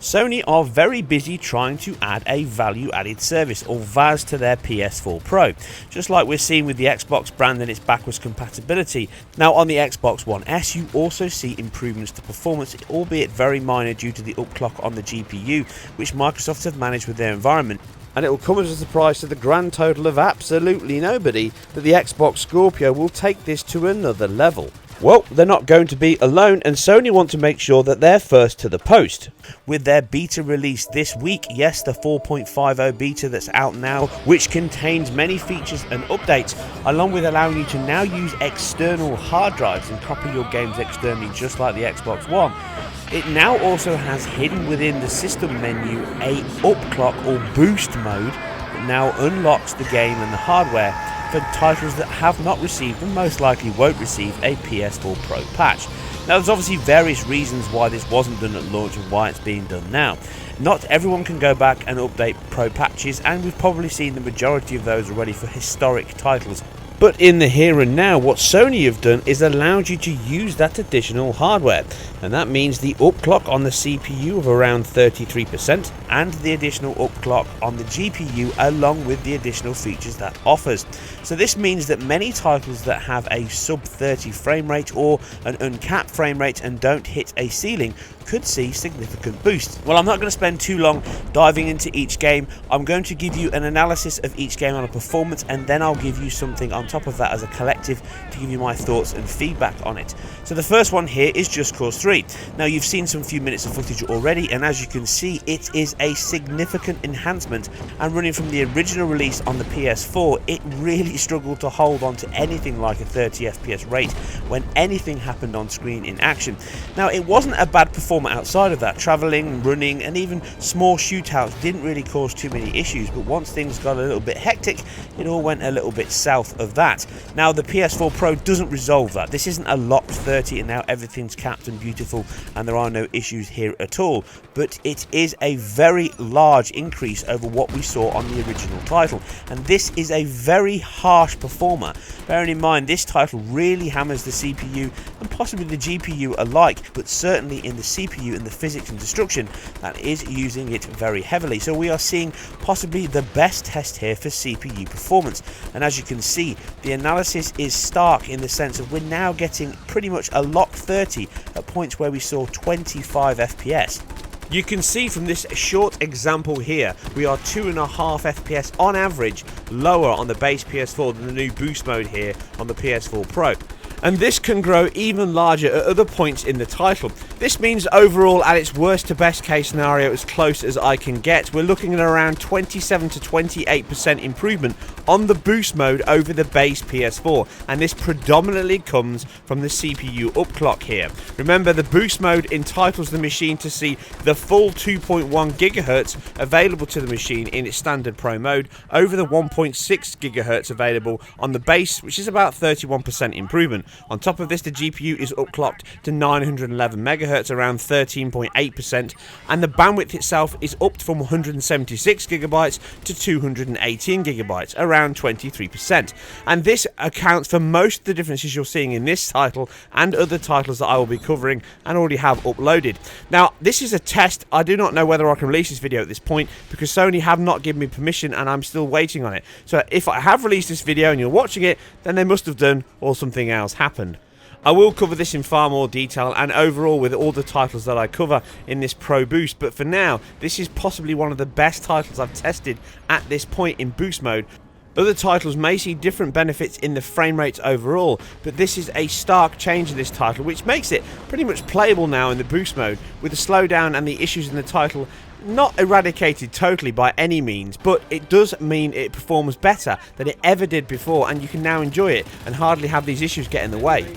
Sony are very busy trying to add a value-added service, or VAS, to their PS4 Pro, just like we're seeing with the Xbox brand and its backwards compatibility. Now on the Xbox One S, you also see improvements to performance, albeit very minor due to the upclock on the GPU, which Microsoft have managed with their environment. And it will come as a surprise to the grand total of absolutely nobody that the Xbox Scorpio will take this to another level. Well, they're not going to be alone, and Sony want to make sure that they're first to the post. With their beta release this week, yes, the 4.50 beta that's out now, which contains many features and updates, along with allowing you to now use external hard drives and copy your games externally just like the Xbox One. It now also has hidden within the system menu a upclock or boost mode that now unlocks the game and the hardware for titles that have not received and most likely won't receive a PS4 Pro patch. Now there's obviously various reasons why this wasn't done at launch and why it's being done now. Not everyone can go back and update Pro patches, and we've probably seen the majority of those already for historic titles. But in the here and now, what Sony have done is allowed you to use that additional hardware, and that means the upclock on the CPU of around 33% and the additional upclock on the GPU, along with the additional features that offers. So this means that many titles that have a sub 30 frame rate or an uncapped frame rate and don't hit a ceiling could see significant boosts. Well, I'm not going to spend too long diving into each game. I'm going to give you an analysis of each game on a performance, and then I'll give you something on top of that as a collective to give you my thoughts and feedback on it. So the first one here is Just Cause 3. Now you've seen some few minutes of footage already, and as you can see, it is a significant enhancement, and running from the original release on the PS4, it really struggled to hold on to anything like a 30 FPS rate when anything happened on screen in action. Now it wasn't a bad performance outside of that. Travelling, running, and even small shootouts didn't really cause too many issues, but once things got a little bit hectic, it all went a little bit south of that. Now the PS4 Pro doesn't resolve that. This isn't a locked 30 and now everything's capped and beautiful and there are no issues here at all, but it is a very large increase over what we saw on the original title, and this is a very harsh performer. Bearing in mind this title really hammers the CPU and possibly the GPU alike, but certainly in the CPU and the physics and destruction that is using it very heavily. So we are seeing possibly the best test here for CPU performance, and as you can see, the analysis is stark in the sense of we're now getting pretty much a locked 30 at points where we saw 25 FPS. You can see from this short example here, we are 2.5 FPS on average lower on the base PS4 than the new boost mode here on the PS4 Pro. And this can grow even larger at other points in the title. This means overall, at its worst to best case scenario, as close as I can get, we're looking at around 27 to 28% improvement on the boost mode over the base PS4, and this predominantly comes from the CPU upclock here. Remember, the boost mode entitles the machine to see the full 2.1 GHz available to the machine in its standard Pro mode over the 1.6 GHz available on the base, which is about 31% improvement. On top of this, the GPU is upclocked to 911 MHz, around 13.8%, and the bandwidth itself is upped from 176 GB to 218 GB, around 23%. And this accounts for most of the differences you're seeing in this title and other titles that I will be covering and already have uploaded. Now, this is a test. I do not know whether I can release this video at this point because Sony have not given me permission and I'm still waiting on it. So if I have released this video and you're watching it, then they must have done or something else happened. I will cover this in far more detail and overall with all the titles that I cover in this Pro Boost, but for now, this is possibly one of the best titles I've tested at this point in boost mode. Other titles may see different benefits in the frame rates overall, but this is a stark change in this title, which makes it pretty much playable now in the boost mode, with the slowdown and the issues in the title not eradicated totally by any means, but it does mean it performs better than it ever did before, and you can now enjoy it and hardly have these issues get in the way.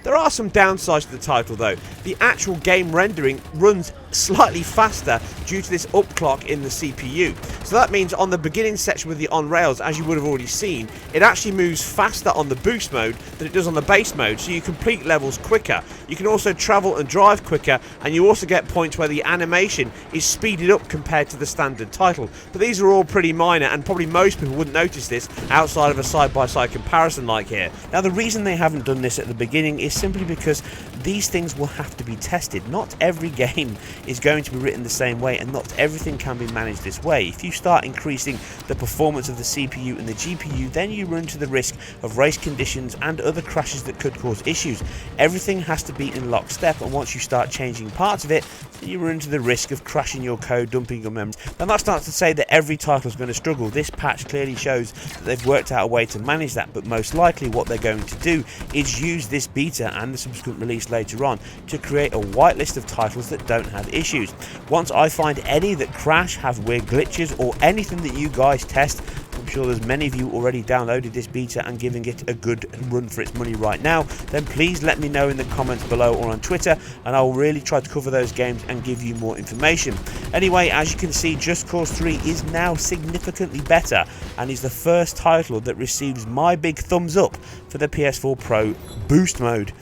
There are some downsides to the title though. The actual game rendering runs slightly faster due to this upclock in the CPU. So that means on the beginning section with the on rails, as you would have already seen, it actually moves faster on the boost mode than it does on the base mode, so you complete levels quicker. You can also travel and drive quicker, and you also get points where the animation is speeded up compared to the standard title. But these are all pretty minor, and probably most people wouldn't notice this outside of a side-by-side comparison like here. Now the reason they haven't done this at the beginning is simply because these things will have to be tested. Not every game is going to be written the same way, and not everything can be managed this way. If you start increasing the performance of the CPU and the GPU, then you run to the risk of race conditions and other crashes that could cause issues. Everything has to be in lockstep, and once you start changing parts of it, then you run into the risk of crashing your code, dumping your memory. Now that's not to say that every title is going to struggle. This patch clearly shows that they've worked out a way to manage that, but most likely what they're going to do is use this beta and the subsequent release later on to create a whitelist of titles that don't have issues. Once I find any that crash, have weird glitches, or anything that you guys test, I'm sure there's many of you already downloaded this beta and giving it a good run for its money right now, then please let me know in the comments below or on Twitter, and I will really try to cover those games and give you more information. Anyway, as you can see, Just Cause 3 is now significantly better and is the first title that receives my big thumbs up for the PS4 Pro boost mode.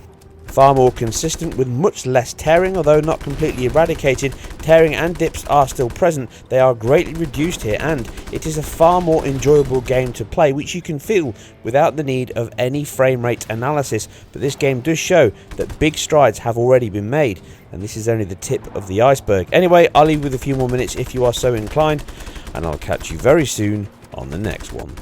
Far more consistent with much less tearing, although not completely eradicated. Tearing and dips are still present, they are greatly reduced here, and it is a far more enjoyable game to play, which you can feel without the need of any frame rate analysis. But this game does show that big strides have already been made, and this is only the tip of the iceberg. Anyway, I'll leave with a few more minutes if you are so inclined, and I'll catch you very soon on the next one.